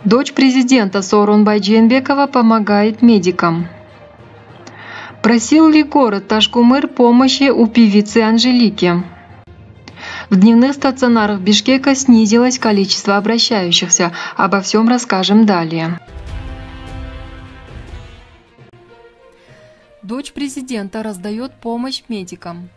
Дочь президента Сооронбай Жээнбекова помогает медикам. Просил ли город Ташкумыр помощи у певицы Анжелики? В дневных стационарах Бишкека снизилось количество обращающихся. Обо всем расскажем далее. Дочь президента раздает помощь медикам.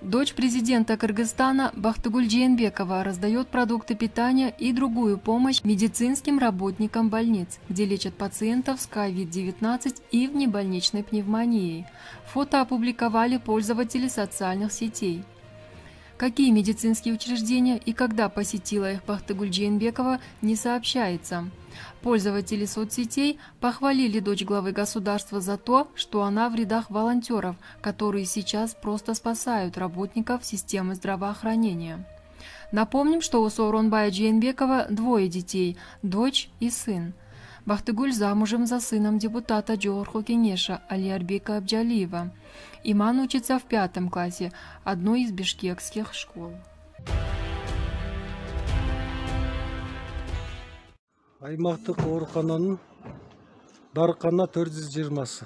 Дочь президента Кыргызстана Бактыгуль Жээнбекова раздает продукты питания и другую помощь медицинским работникам больниц, где лечат пациентов с COVID-19 и внебольничной пневмонией. Фото опубликовали пользователи социальных сетей. Какие медицинские учреждения и когда посетила их Бактыгуль Жээнбекова, не сообщается. Пользователи соцсетей похвалили дочь главы государства за то, что она в рядах волонтеров, которые сейчас просто спасают работников системы здравоохранения. Напомним, что у Сооронбая Жээнбекова двое детей – дочь и сын. Бактыгуль замужем за сыном депутата Жогорку Кеңеша Алиарбека Абджалиева. Иман учится в 5 классе одной из бишкекских школ. Аймақтық аурухананың дарықана 420-сы.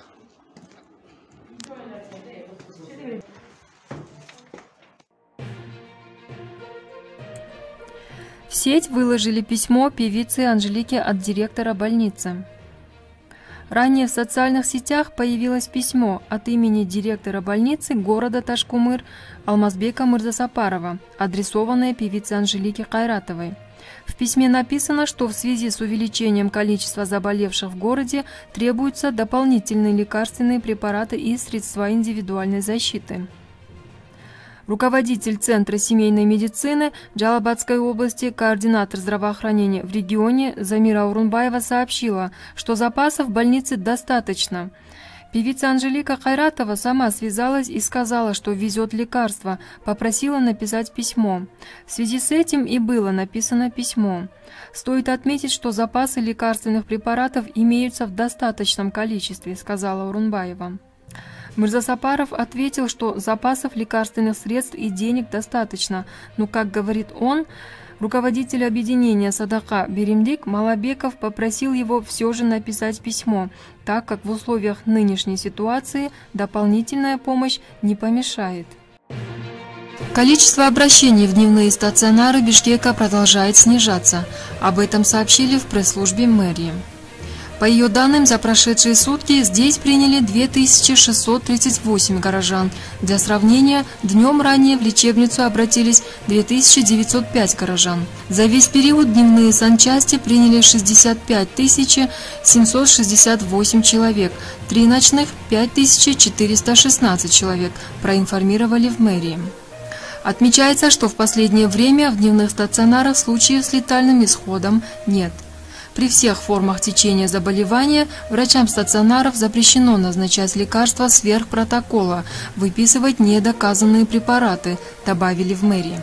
В сеть выложили письмо певицы Анжелики от директора больницы. Ранее в социальных сетях появилось письмо от имени директора больницы города Ташкумыр Алмазбека Мырзасапарова, адресованное певице Анжелике Кайратовой. В письме написано, что в связи с увеличением количества заболевших в городе требуются дополнительные лекарственные препараты и средства индивидуальной защиты. Руководитель Центра семейной медицины Джалабадской области, координатор здравоохранения в регионе Замира Урунбаева сообщила, что запасов в больнице достаточно. Певица Анжелика Кайратова сама связалась и сказала, что везет лекарства, попросила написать письмо. В связи с этим и было написано письмо. Стоит отметить, что запасы лекарственных препаратов имеются в достаточном количестве, сказала Урунбаева. Мырзасапаров ответил, что запасов лекарственных средств и денег достаточно, но, как говорит он, руководитель объединения Садака Беремдик Малабеков попросил его все же написать письмо, так как в условиях нынешней ситуации дополнительная помощь не помешает. Количество обращений в дневные стационары Бишкека продолжает снижаться. Об этом сообщили в пресс-службе мэрии. По ее данным, за прошедшие сутки здесь приняли 2638 горожан. Для сравнения, днем ранее в лечебницу обратились 2905 горожан. За весь период дневные санчасти приняли 65 768 человек, 3 ночных – 5416 человек, проинформировали в мэрии. Отмечается, что в последнее время в дневных стационарах случаев с летальным исходом нет. При всех формах течения заболевания врачам стационаров запрещено назначать лекарства сверх протокола, выписывать недоказанные препараты, добавили в мэрии.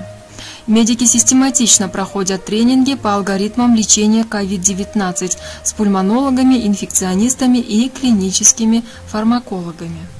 Медики систематично проходят тренинги по алгоритмам лечения COVID-19 с пульмонологами, инфекционистами и клиническими фармакологами.